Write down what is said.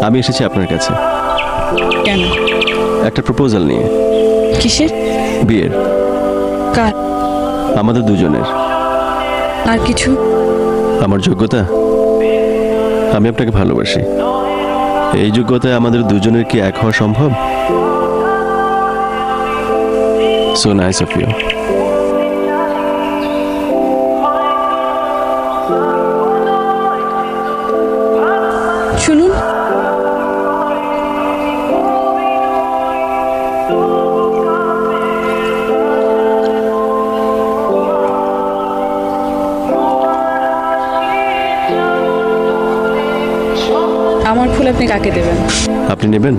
আমি এসেছি আপনার কাছে কেন? একটা প্রপোজাল নিয়ে। কিসের? বিয়ের। কার? আমাদের দুজনের। আর কিছু? আমার যোগ্যতা? আমি আপনাকে ভালোবাসি। এই যোগ্যতায় আমাদের দুজনের কি এক হওয়া সম্ভব? So nice of you. শুনুন, আমার ফুল আপনি কাকে দেবেন? আপনি নেবেন?